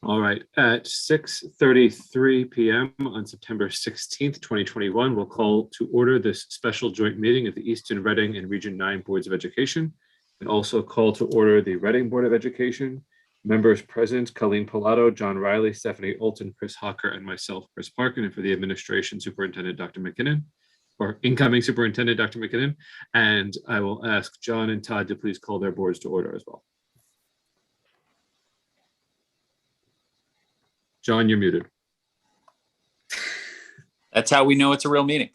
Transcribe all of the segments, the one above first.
All right, at 6:33 p.m. on September 16th, 2021, we'll call to order this special joint meeting of the Easton, Reading, and Region 9 Boards of Education, and also call to order the Reading Board of Education. Members present, Colleen Pilato, John Riley, Stephanie Olton, Chris Hawker, and myself, Chris Parkin, and for the administration, Superintendent Dr. McKinnon, or incoming Superintendent Dr. McKinnon. And I will ask John and Todd to please call their boards to order as well. John, you're muted. That's how we know it's a real meeting.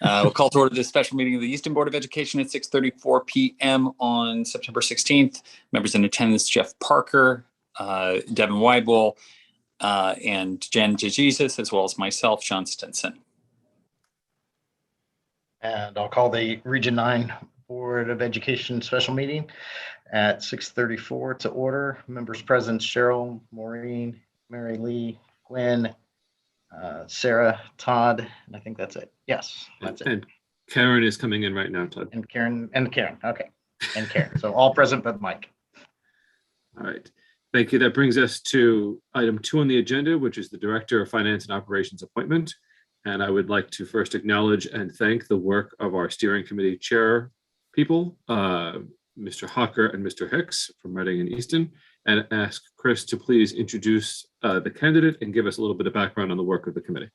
We'll call to order this special meeting of the Easton Board of Education at 6:34 p.m. on September 16th. Members in attendance, Jeff Parker, Devin Weidwell, and Jen Jesus, as well as myself, Sean Stinson. And I'll call the Region 9 Board of Education special meeting at 6:34 to order. Members present, Cheryl, Maureen, Mary Lee, Gwen, Sarah, Todd, and I think that's it. Yes, that's it. And Karen is coming in right now, Todd. And Karen, okay. And Karen. So all present but Mike. All right. Thank you. That brings us to item 2 on the agenda, which is the Director of Finance and Operations appointment. And I would like to first acknowledge and thank the work of our steering committee chair people, Mr. Hawker and Mr. Hicks from Reading and Easton, and ask Chris to please introduce the candidate and give us a little bit of background on the work of the committee.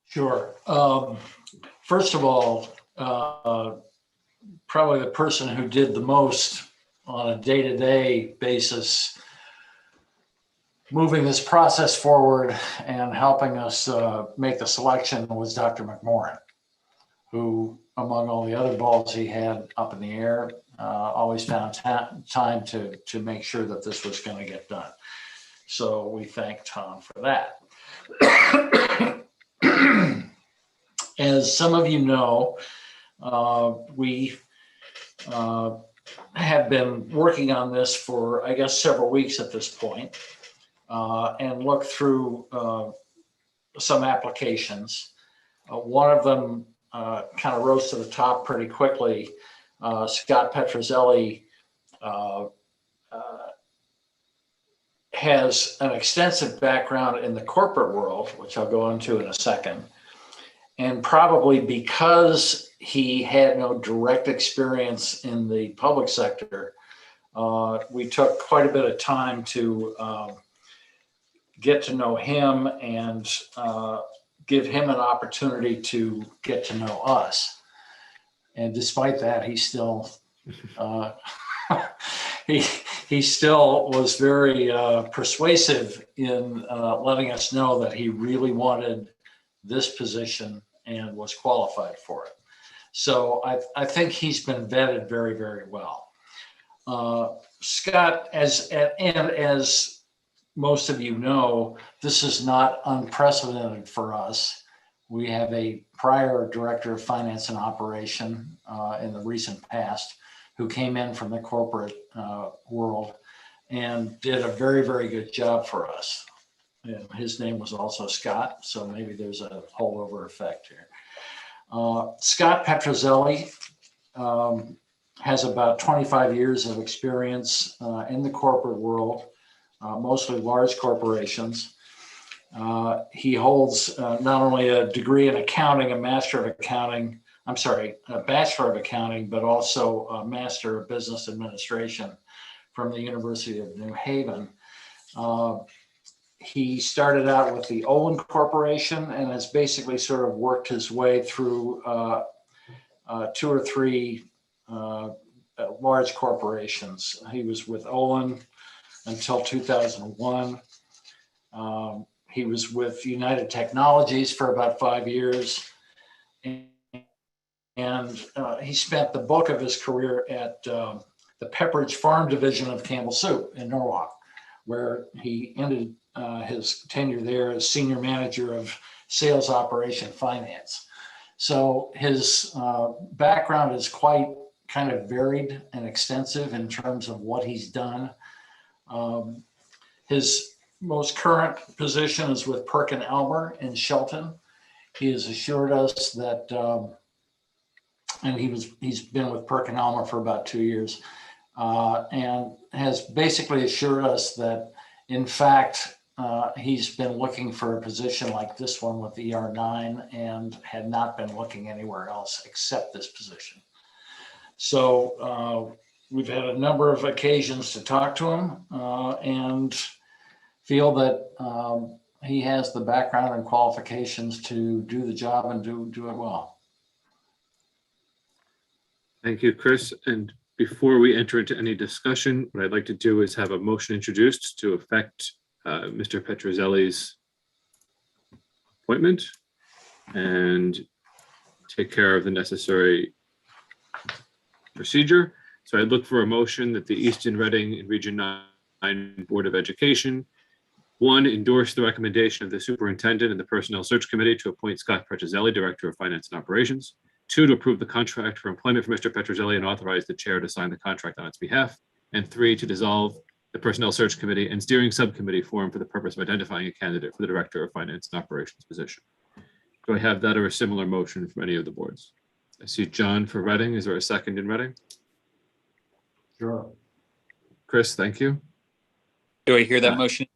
Sure. First of all, probably the person who did the most on a day-to-day basis, moving this process forward and helping us make the selection was Dr. McMorran, who, among all the other balls he had up in the air, always found time to make sure that this was going to get done. So we thank Tom for that. As some of you know, we have been working on this for, I guess, several weeks at this point, and looked through some applications. One of them kind of rose to the top pretty quickly. Scott Petrozelli has an extensive background in the corporate world, which I'll go into in a second. And probably because he had no direct experience in the public sector, we took quite a bit of time to get to know him and give him an opportunity to get to know us. And despite that, he still he still was very persuasive in letting us know that he really wanted this position and was qualified for it. So I think he's been vetted very, very well. Scott, as most of you know, this is not unprecedented for us. We have a prior director of finance and operation in the recent past who came in from the corporate world and did a very, very good job for us. And his name was also Scott, so maybe there's a holdover effect here. Scott Petrozelli has about 25 years of experience in the corporate world, mostly large corporations. He holds not only a degree in accounting, a bachelor of accounting, but also a master of business administration from the University of New Haven. He started out with the Olin Corporation and has basically sort of worked his way through 2 or 3 large corporations. He was with Olin until 2001. He was with United Technologies for about 5 years. And he spent the bulk of his career at the Pepperidge Farm division of Campbell Soup in Norwalk, where he ended his tenure there as senior manager of sales operation finance. So his background is quite kind of varied and extensive in terms of what he's done. His most current position is with Perkin-Elmer in Shelton. He has assured us that, and he's been with Perkin-Elmer for about 2 years, and has basically assured us that, in fact, he's been looking for a position like this one with ER9 and had not been looking anywhere else except this position. So we've had a number of occasions to talk to him and feel that he has the background and qualifications to do the job and do it well. Thank you, Chris. And before we enter into any discussion, what I'd like to do is have a motion introduced to affect Mr. Petrozelli's appointment and take care of the necessary procedure. So I'd look for a motion that the Easton, Reading, and Region 9 Board of Education, 1, endorse the recommendation of the superintendent and the Personnel Search Committee to appoint Scott Petrozelli, Director of Finance and Operations. 2, to approve the contract for employment for Mr. Petrozelli and authorize the chair to sign the contract on its behalf. And 3, to dissolve the Personnel Search Committee and Steering Subcommittee formed for the purpose of identifying a candidate for the Director of Finance and Operations position. Do I have that or a similar motion from any of the boards? I see John for Reading. Is there a second in Reading? Sure. Chris, thank you. Do I hear that motion?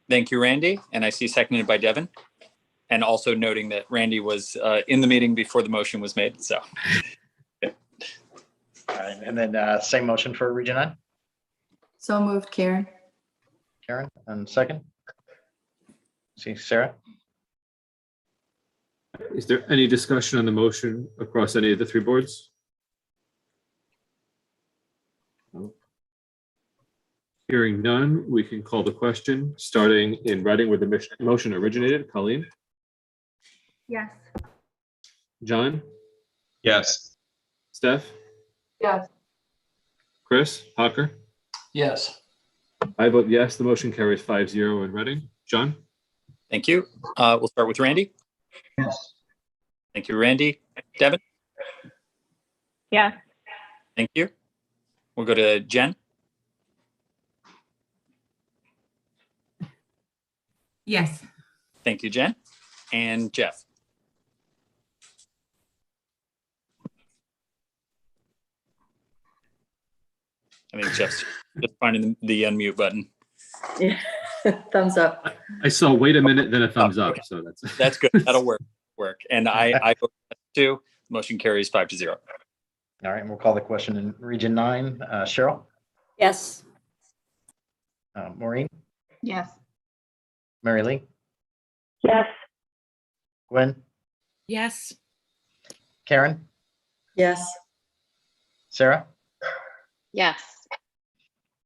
Thank you, Randy. And I see seconded by Devin. And also noting that Randy was in the meeting before the motion was made. So. All right, and then same motion for Region 9. So moved, Karen. Karen, and second. See Sarah. Is there any discussion on the motion across any of the 3 boards? No. Hearing none, we can call the question, starting in Reading where the motion originated. Colleen? Yes. John? Yes. Steph? Yes. Chris? Hocker? Yes. I vote yes. The motion carries 5-0 in Reading. John? Thank you. We'll start with Randy. Yes. Thank you, Randy. Devin? Yes. Thank you. We'll go to Jen. Yes. Thank you, Jen. And Jeff. I think Jeff's just finding the unmute button. Yeah. Thumbs up. I saw wait a minute, then a thumbs up. Okay. So that's That's good. That'll work. And I vote yes too. Motion carries 5-0. All right, and we'll call the question in Region 9. Cheryl? Yes. Maureen? Yes. Mary Lee? Yes. Gwen? Yes. Karen? Yes. Sarah? Yes.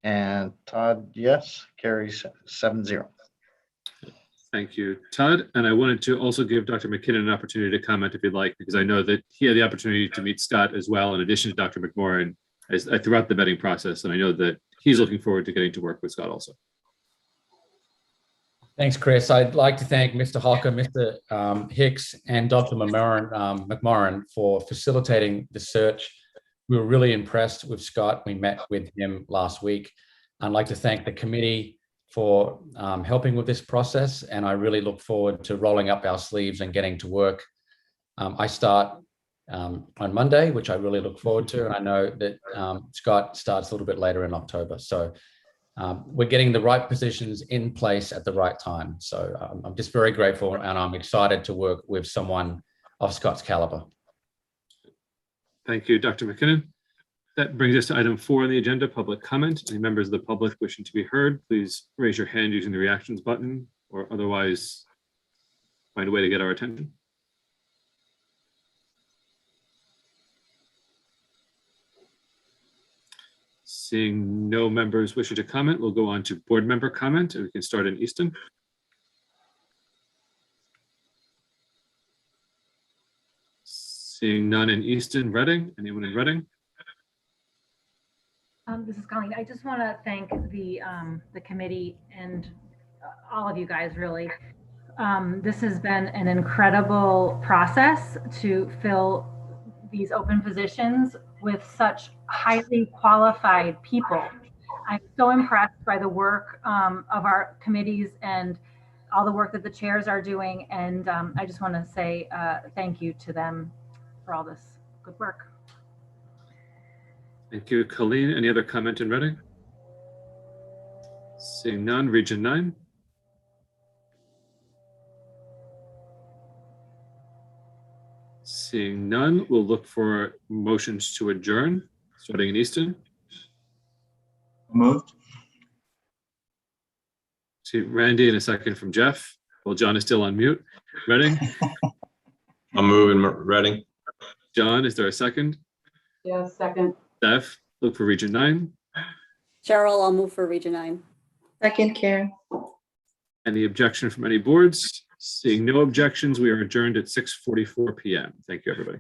And Todd, yes, carries 7-0. Thank you, Todd. And I wanted to also give Dr. McKinnon an opportunity to comment if he'd like, because I know that he had the opportunity to meet Scott as well, in addition to Dr. McMorrin, throughout the vetting process. And I know that he's looking forward to getting to work with Scott also. Thanks, Chris. I'd like to thank Mr. Hocker, Mr. Hicks, and Dr. McMorrin for facilitating the search. We were really impressed with Scott. We met with him last week. I'd like to thank the committee for helping with this process, and I really look forward to rolling up our sleeves and getting to work. I start on Monday, which I really look forward to, and I know that Scott starts a little bit later in October. So we're getting the right positions in place at the right time. So I'm just very grateful, and I'm excited to work with someone of Scott's caliber. Thank you, Dr. McKinnon. That brings us to item 4 on the agenda, public comment. Any members of the public wishing to be heard, please raise your hand using the reactions button or otherwise find a way to get our attention. Seeing no members wishing to comment, we'll go on to board member comment, and we can start in Easton. Seeing none in Easton. Reading, anyone in Reading? This is Colleen. I just want to thank the committee and all of you guys, really. This has been an incredible process to fill these open positions with such highly qualified people. I'm so impressed by the work of our committees and all the work that the chairs are doing. And I just want to say thank you to them for all this good work. Thank you, Colleen. Any other comment in Reading? Seeing none, Region 9. Seeing none, we'll look for motions to adjourn, starting in Easton. Moved. See Randy in a second from Jeff, while John is still on mute. Reading, I'll move in Reading. John, is there a second? Yes, second. Steph, look for Region 9. Cheryl, I'll move for Region 9. Second, Karen. Any objection from any boards? Seeing no objections, we are adjourned at 6:44 p.m. Thank you, everybody.